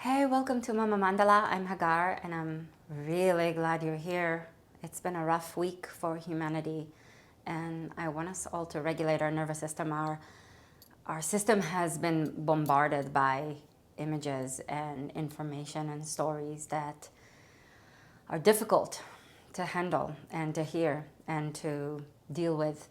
Hey, welcome to Mama Mandala. I'm Hagar and I'm really glad you're here. It's been a rough week for humanity and I want us all to regulate our nervous system. Our system has been bombarded by images and information and stories that are difficult to handle and to hear and to deal with.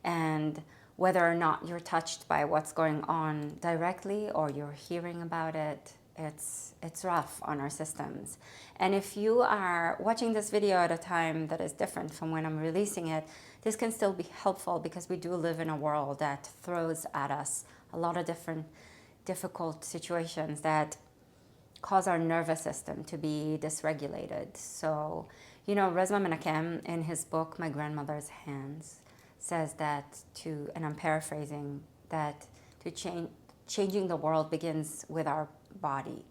And whether or not you're touched by what's going on directly or you're hearing about it, it's rough on our systems. And if you are watching this video at a time that is different from when I'm releasing it, this can still be helpful because we do live in a world that throws at us a lot of different difficult situations that cause our nervous system to be dysregulated. So, Resma Menakem in his book, My Grandmother's Hands, says that and I'm paraphrasing, that changing the world begins with our body.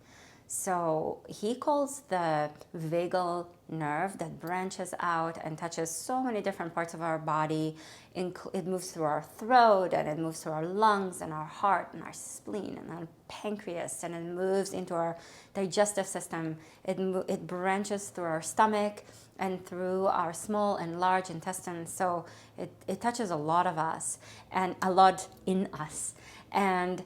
So he calls the vagal nerve that branches out and touches so many different parts of our body. It moves through our throat and it moves through our lungs and our heart and our spleen and our pancreas, and it moves into our digestive system. It branches through our stomach and through our small and large intestines. So it touches a lot of us and a lot in us. And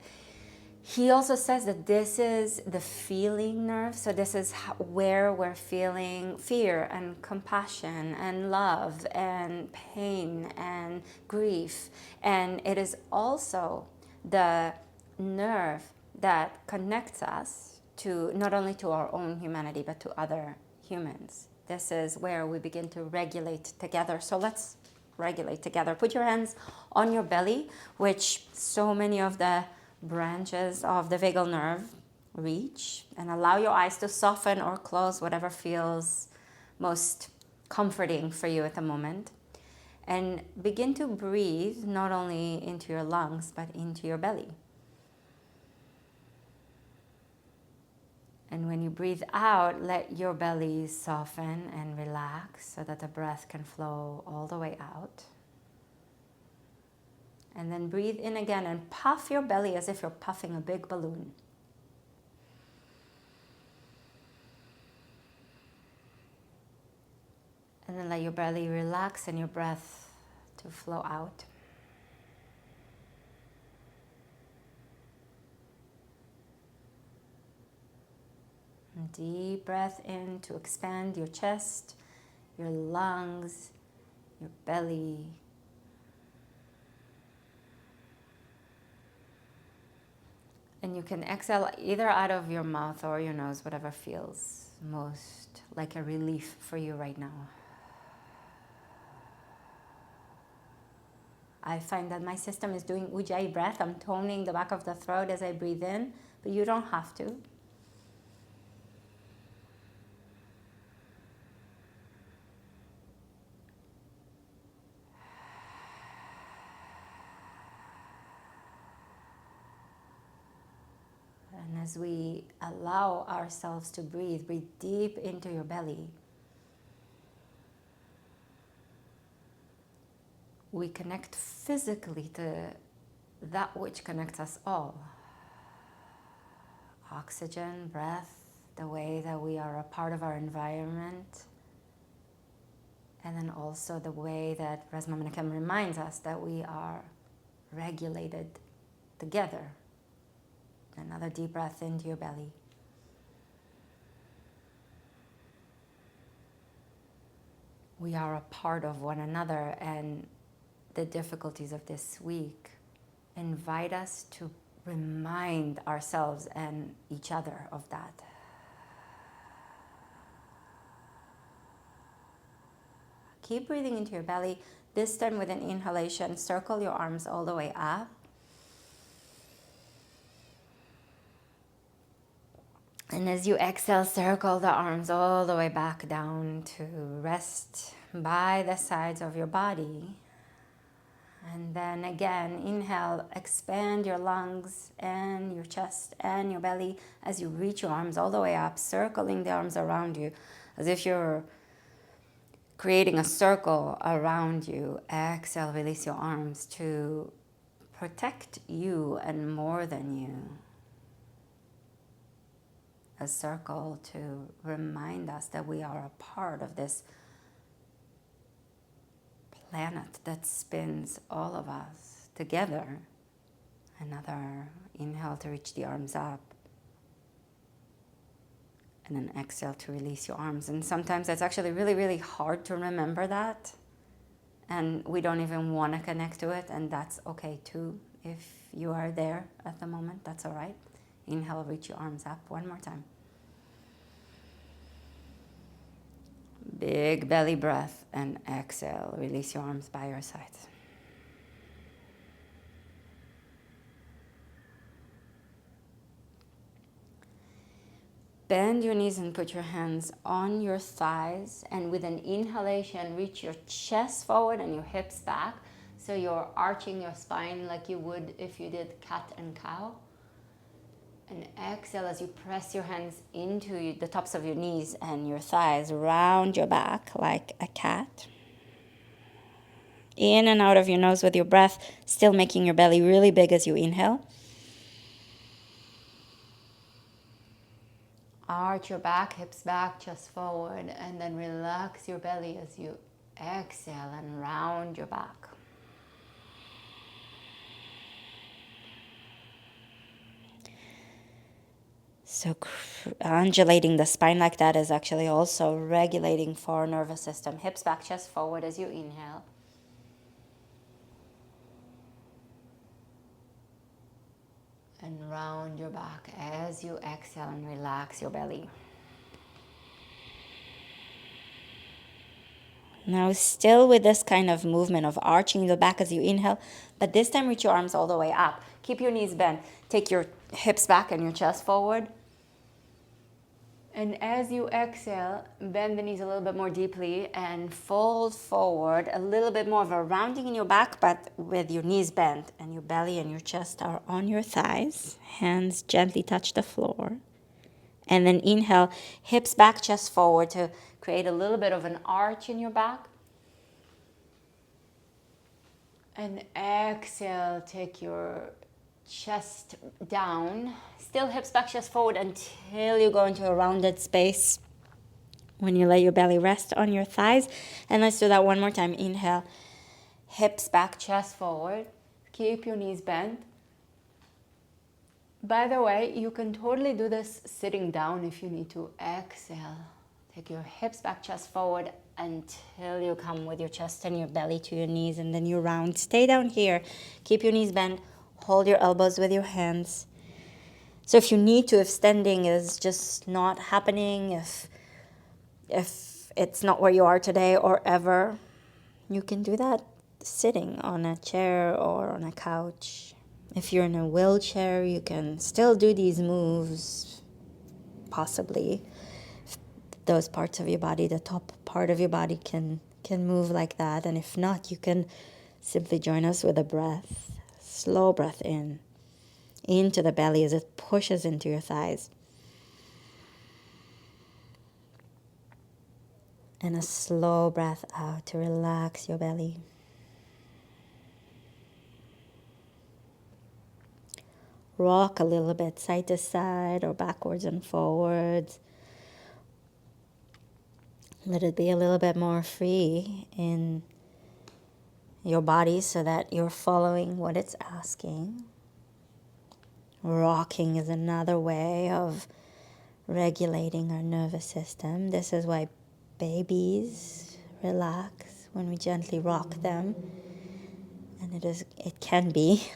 he also says that this is the feeling nerve. So this is where we're feeling fear and compassion and love and pain and grief. And it is also the nerve that connects us to not only to our own humanity, but to other humans. This is where we begin to regulate together. So let's regulate together. Put your hands on your belly, which so many of the branches of the vagal nerve reach, and allow your eyes to soften or close, whatever feels most comforting for you at the moment. And begin to breathe not only into your lungs, but into your belly. And when you breathe out, let your belly soften and relax so that the breath can flow all the way out. And then breathe in again and puff your belly as if you're puffing a big balloon. And then let your belly relax and your breath to flow out. And deep breath in to expand your chest, your lungs, your belly. And you can exhale either out of your mouth or your nose, whatever feels most like a relief for you right now. I find that my system is doing ujjayi breath. I'm toning the back of the throat as I breathe in, but you don't have to. And as we allow ourselves to breathe, breathe deep into your belly. We connect physically to that which connects us all. Oxygen, breath, the way that we are a part of our environment. And then also the way that Resma Menakem reminds us that we are regulated together. Another deep breath into your belly. We are a part of one another, and the difficulties of this week invite us to remind ourselves and each other of that. Keep breathing into your belly. This time with an inhalation, circle your arms all the way up. And as you exhale, circle the arms all the way back down to rest by the sides of your body. And then again, inhale, expand your lungs and your chest and your belly as you reach your arms all the way up, circling the arms around you as if you're creating a circle around you. Exhale, release your arms to protect you and more than you. a circle to remind us that we are a part of this planet that spins all of us together. Another inhale to reach the arms up. And then exhale to release your arms. And sometimes it's actually really, really hard to remember that. And we don't even want to connect to it. And that's okay too. If you are there at the moment, that's all right. Inhale, reach your arms up one more time. Big belly breath, and exhale. Release your arms by your sides. Bend your knees and put your hands on your thighs. And with an inhalation, reach your chest forward and your hips back. So you're arching your spine like you would if you did cat and cow. And exhale as you press your hands into the tops of your knees and your thighs, round your back like a cat. In and out of your nose with your breath, still making your belly really big as you inhale. Arch your back, hips back, chest forward, and then relax your belly as you exhale and round your back. So undulating the spine like that is actually also regulating for our nervous system. Hips back, chest forward as you inhale. And round your back as you exhale and relax your belly. Now still with this kind of movement of arching the back as you inhale, but this time reach your arms all the way up. Keep your knees bent. Take your hips back and your chest forward. And as you exhale, bend the knees a little bit more deeply and fold forward, a little bit more of a rounding in your back, but with your knees bent and your belly and your chest are on your thighs. Hands gently touch the floor. And then inhale, hips back, chest forward to create a little bit of an arch in your back. And exhale, take your chest down. Still hips back, chest forward until you go into a rounded space. When you let your belly rest on your thighs. And let's do that one more time. Inhale, hips back, chest forward. Keep your knees bent. By the way, you can totally do this sitting down if you need to. Exhale. Take your hips back, chest forward until you come with your chest and your belly to your knees, and then you round. Stay down here. Keep your knees bent. Hold your elbows with your hands. So if you need to, if standing is just not happening, if it's not where you are today or ever, you can do that sitting on a chair or on a couch. If you're in a wheelchair, you can still do these moves, possibly. Those parts of your body, the top part of your body can move like that. And if not, you can simply join us with a breath. Slow breath in, into the belly as it pushes into your thighs. And a slow breath out to relax your belly. Rock a little bit side to side or backwards and forwards. Let it be a little bit more free in your body so that you're following what it's asking. Rocking is another way of regulating our nervous system. This is why babies relax when we gently rock them. And it can be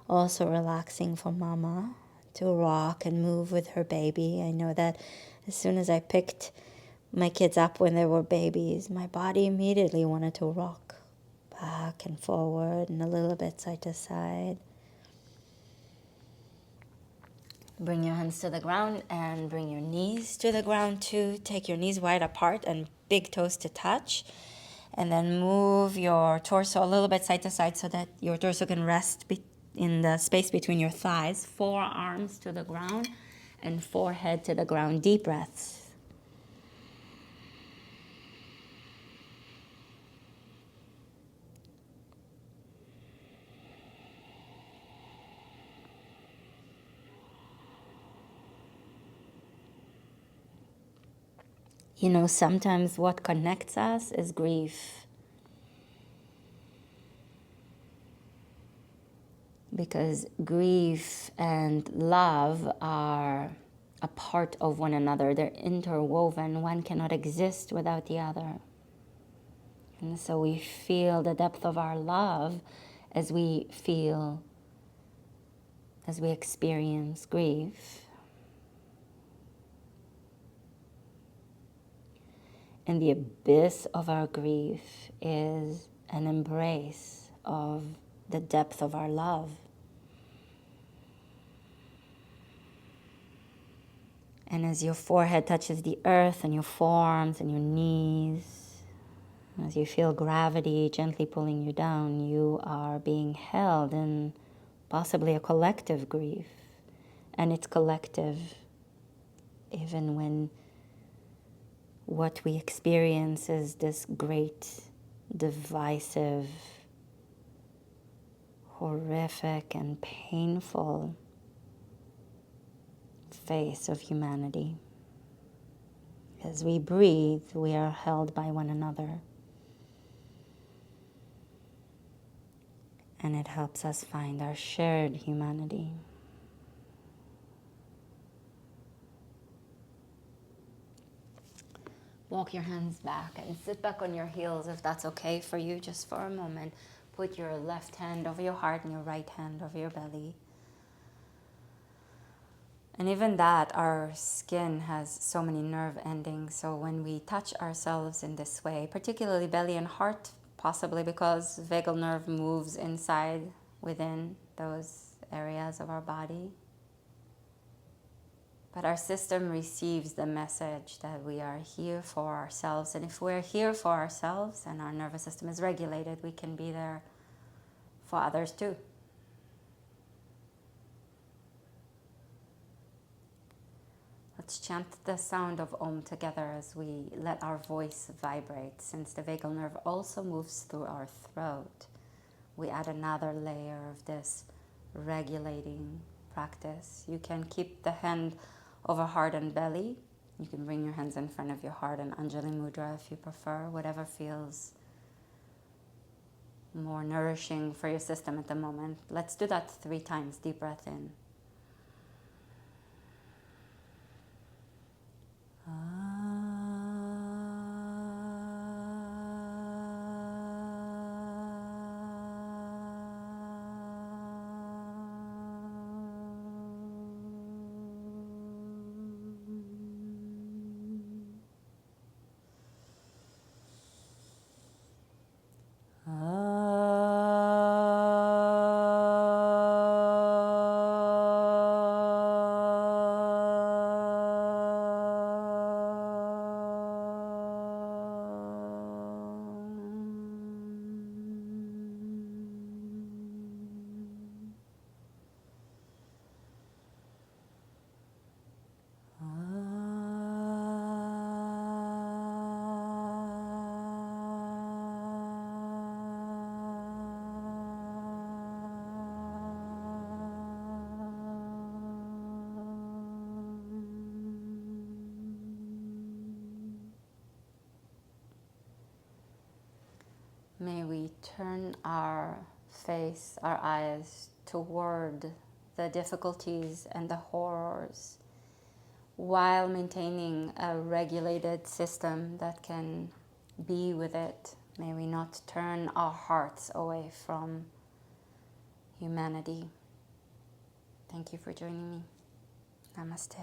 also relaxing for mama to rock and move with her baby. I know that as soon as I picked my kids up when they were babies, my body immediately wanted to rock back and forward and a little bit side to side. Bring your hands to the ground and bring your knees to the ground too. Take your knees wide apart and big toes to touch. And then move your torso a little bit side to side so that your torso can rest in the space between your thighs. Forearms to the ground and forehead to the ground. Deep breaths. Sometimes what connects us is grief. Because grief and love are a part of one another. They're interwoven. One cannot exist without the other. And so we feel the depth of our love as we experience grief. And the abyss of our grief is an embrace of the depth of our love. And as your forehead touches the earth and your forearms and your knees, as you feel gravity gently pulling you down, you are being held in possibly a collective grief. And it's collective even when what we experience is this great, divisive, horrific, and painful face of humanity. As we breathe, we are held by one another. And it helps us find our shared humanity. Walk your hands back and sit back on your heels if that's okay for you, just for a moment. Put your left hand over your heart and your right hand over your belly. And even that, our skin has so many nerve endings. So when we touch ourselves in this way, particularly belly and heart, possibly because vagal nerve moves inside within those areas of our body. But our system receives the message that we are here for ourselves. And if we're here for ourselves and our nervous system is regulated, we can be there for others too. Let's chant the sound of Om together as we let our voice vibrate. Since the vagal nerve also moves through our throat, we add another layer of this regulating practice. You can keep the hand over heart and belly. You can bring your hands in front of your heart and Anjali Mudra if you prefer, whatever feels more nourishing for your system at the moment. Let's do that 3 times. Deep breath in. May we turn our face, our eyes toward the difficulties and the horrors while maintaining a regulated system that can be with it. May we not turn our hearts away from humanity. Thank you for joining me. Namaste.